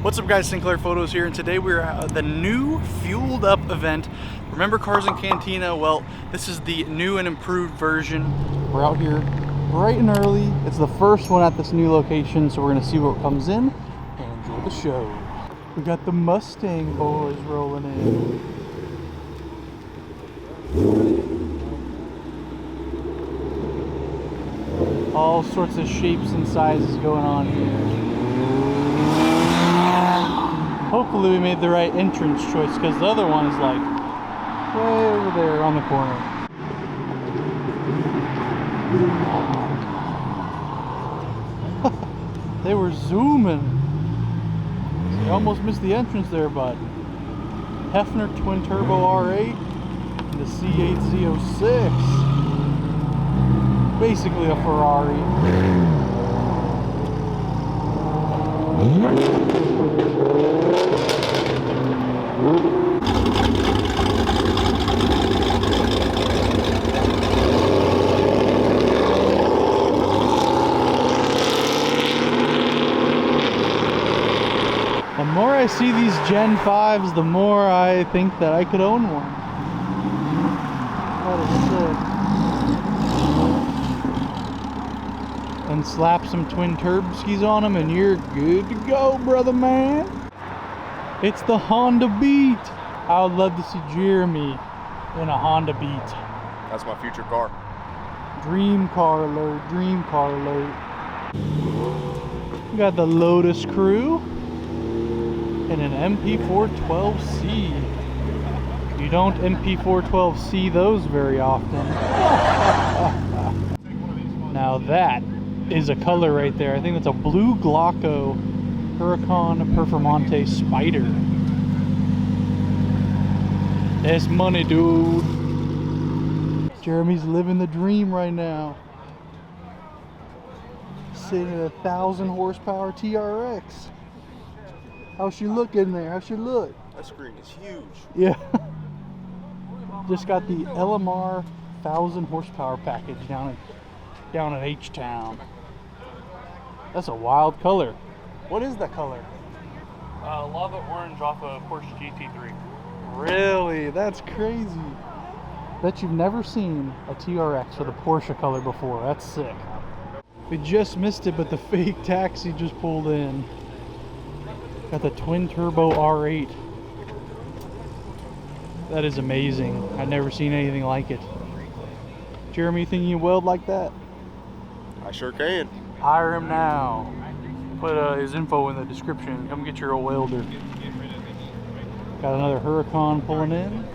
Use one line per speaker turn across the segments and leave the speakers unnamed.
What's up guys, Sinclair Photos here, and today we're at the new Fueled Up event. Remember cars in Cantina? Well, this is the new and improved version. We're out here bright and early. It's the first one at this new location, so we're gonna see what comes in and enjoy the show. We got the Mustang boys rolling in. All sorts of shapes and sizes going on here. Hopefully we made the right entrance choice, because the other one is like way over there on the corner. They were zooming. You almost missed the entrance there, bud. Hefner twin turbo R8 and the C8 Z06. Basically a Ferrari. The more I see these Gen 5s, the more I think that I could own one. That is sick. And slap some twin turbskis on them and you're good to go, brother man. It's the Honda Beat. I would love to see Jeremy in a Honda Beat.
That's my future car.
Dream car alert, dream car alert. We got the Lotus Crew and an MP412C. You don't MP412C those very often. Now that is a color right there. I think that's a blue Glauco Huracan Performante Spider. That's money, dude. Jeremy's living the dream right now. Sitting at 1,000 horsepower TRX. How's she look in there? How's she look?
That screen is huge.
Yeah. Just got the LMR 1,000 horsepower package down at H-Town. That's a wild color. What is that color?
Lava orange off a Porsche GT3.
Really? That's crazy. Bet you've never seen a TRX with a Porsche color before. That's sick. We just missed it, but the fake taxi just pulled in. Got the twin turbo R8. That is amazing. I've never seen anything like it. Jeremy, you think you can weld like that?
I sure can.
Hire him now. Put his info in the description. Come get your old welder. Got another Huracan pulling in.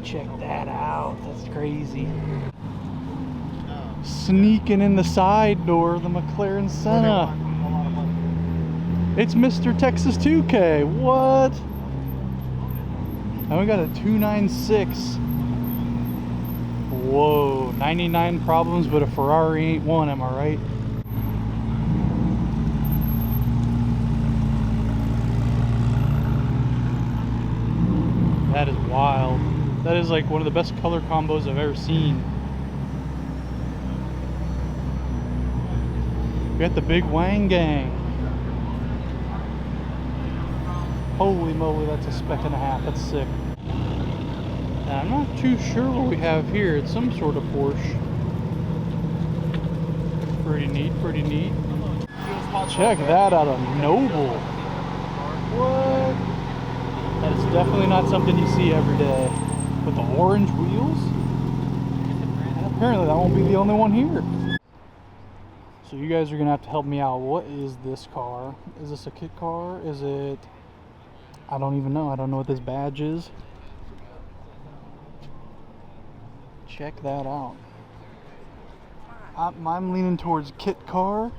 Check that out. That's crazy. Sneaking in the side door, the McLaren Senna. It's Mr. Texas 2K. What? And we got a 296. Whoa, 99 problems, but a Ferrari ain't one, am I right? That is wild. That is like one of the best color combos I've ever seen. We got the big Wang Gang. Holy moly, that's a spec and a half. That's sick. And I'm not too sure what we have here. It's some sort of Porsche. Pretty neat, pretty neat. Check that out, a Noble. What? That is definitely not something you see every day. With the orange wheels? And apparently that won't be the only one here. So you guys are gonna have to help me out. What is this car? Is this a kit car? Is it... I don't even know. I don't know what this badge is. Check that out. I'm leaning towards kit car,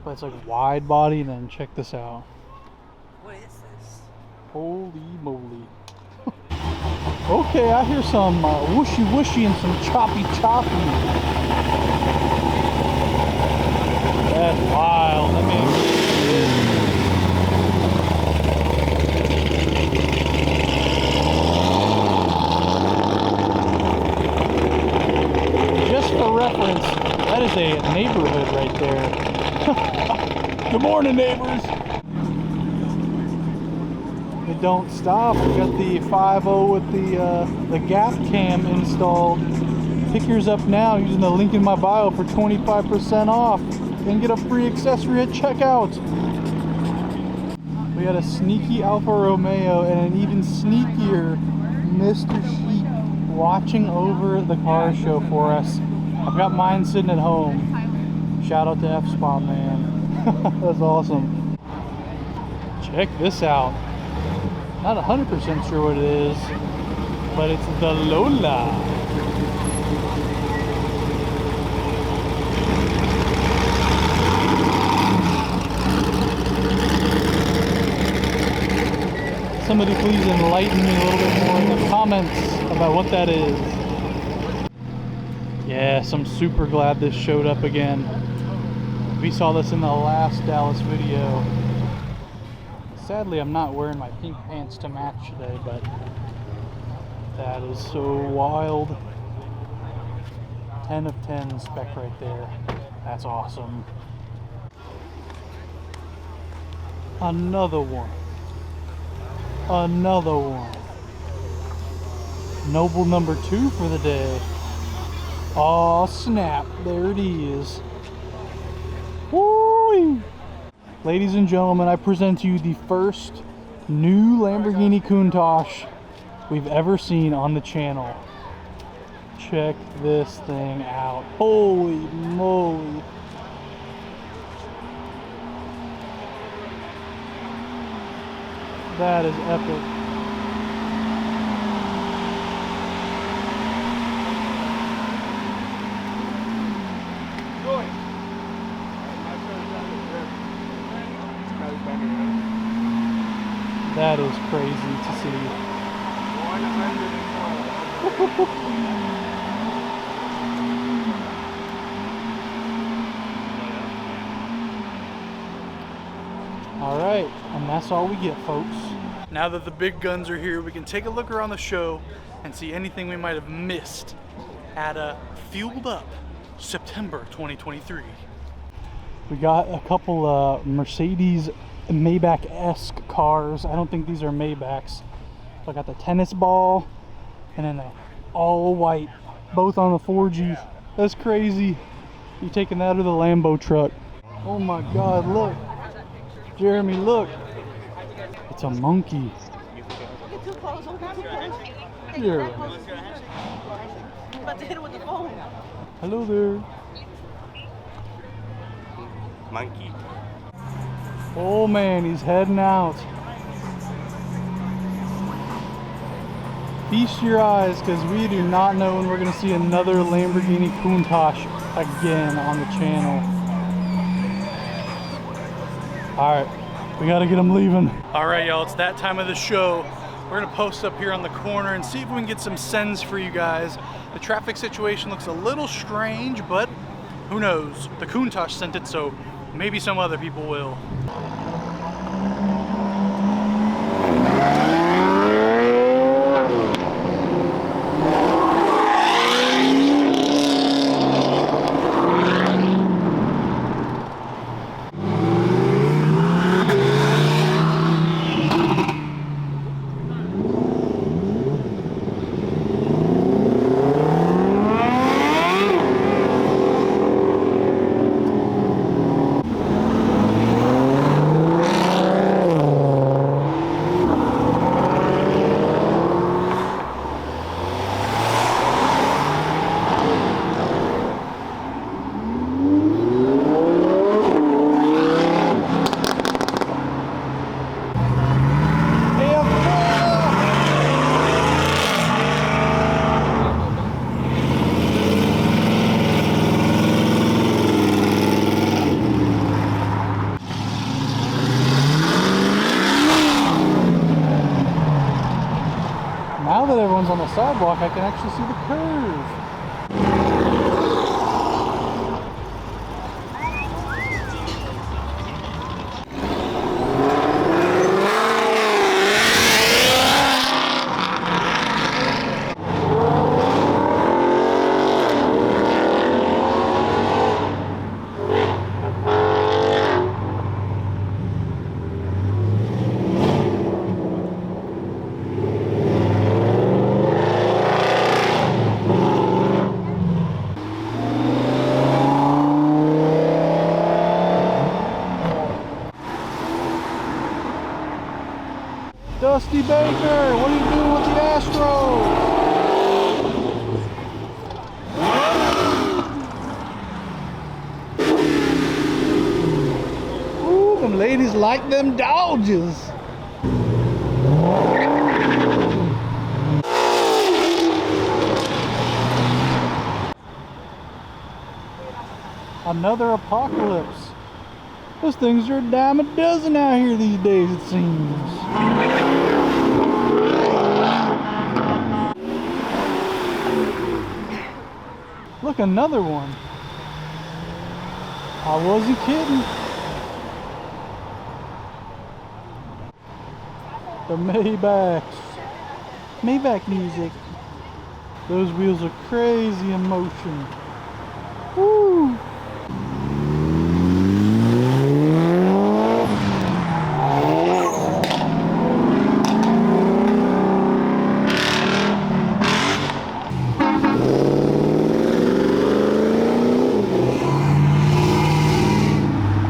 but it's like wide body. And then check this out.
What is this?
Holy moly. Okay, I hear some whooshy whooshy and some choppy choppy. That's wild. I mean, just for reference, that is a neighborhood right there. Good morning. morning, neighbors. It don't stop. We got the 5.0 with the gap cam installed. Pick yours up now using the link in my bio for 25% off and get a free accessory at checkout. We got a sneaky Alfa Romeo and an even sneakier Mr. Sheep watching over the car show for us. I've got mine sitting at home. Shout out to F-Spot, man. That's awesome. Check this out. Not 100% sure what it is, but it's the Lola. Somebody please enlighten me a little bit more in the comments about what that is. Yes, I'm super glad this showed up again. We saw this in the last Dallas video. Sadly, I'm not wearing my pink pants to match today, but that is so wild. 10 of 10 spec right there. That's awesome. Another one. Another one. Noble number 2 for the day. Oh snap, there it is. Woo! Ladies and gentlemen, I present to you the first new Lamborghini Countach we've ever seen on the channel. Check this thing out. Holy moly. That is epic. That is crazy to see. All right, and that's all we get, folks. Now that the big guns are here, we can take a look around the show and see anything we might have missed at Fueled Up September 2023. We got a couple Mercedes Maybach-esque cars. I don't think these are Maybachs. So I got the tennis ball and then the all white, both on the 4G. That's crazy. You taking that or the Lambo truck? Oh my God, look. Jeremy, look. It's a monkey.
Get too close, don't get too close.
Jeremy.
I'm about to hit it with the phone.
Hello there.
Monkey.
Oh man, he's heading out. Feast your eyes, because we do not know when we're going to see another Lamborghini Countach again on the channel. Alright, we got to get him leaving. Alright y'all, it's that time of the show. We're going to post up here on the corner and see if we can get some sends for you guys. The traffic situation looks a little strange, but who knows? The Countach sent it, so maybe some other people will. Now that everyone's on the sidewalk, I can actually see the curve. Dusty Baker, what are you doing with the Astros? Ooh, them ladies like them Dodgers. Another apocalypse. Those things are a dime a dozen out here these days, it seems. Look, another one. I wasn't kidding. The Maybachs. Maybach music. Those wheels are crazy in motion. Woo!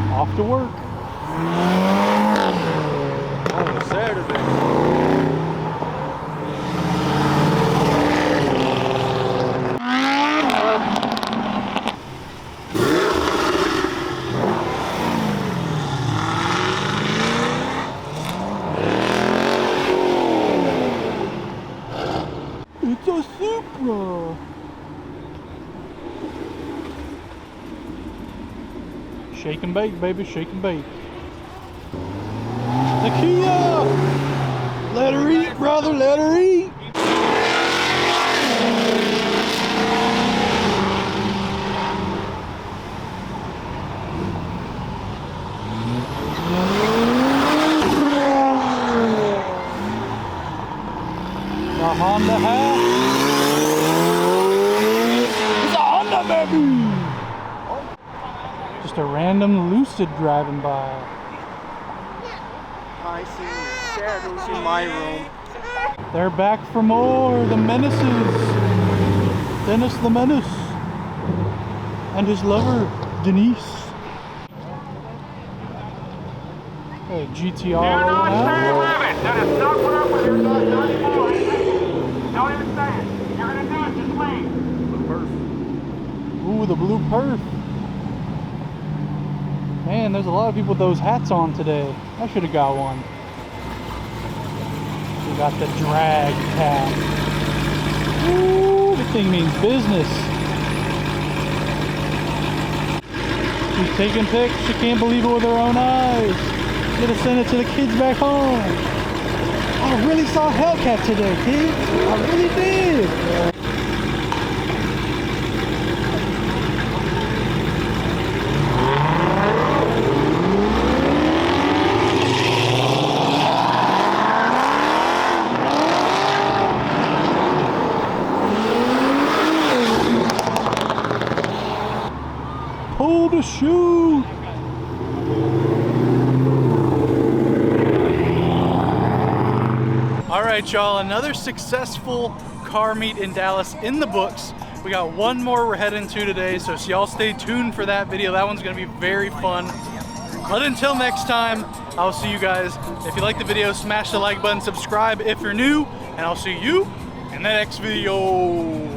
Off to work.
On a Saturday.
It's a Supra. Shake and bake, baby, shake and bake. The Kia! Let her eat, brother, let her eat! The Honda hat. It's a Honda, baby! Just a random Lucid driving by.
I see shadows in my room.
They're back for more. The Menaces. Dennis the Menace. And his lover, Denise. Hey, GTR rolling out.
That is not what I'm with. Don't even say it. You're gonna do it, just wait.
Ooh, the blue perf. Man, there's a lot of people with those hats on today. I should have got one. We got the drag cap. Ooh, the thing means business. She's taking pics. She can't believe it with her own eyes. Gonna send it to the kids back home. I really saw Hellcat today, kids. I really did. Pull the shoe. All right, y'all, another successful car meet in Dallas in the books. We got one more we're heading to today, so y'all stay tuned for that video. That one's gonna be very fun. But until next time, I'll see you guys. If you like the video, smash the like button, subscribe if you're new, and I'll see you in the next video.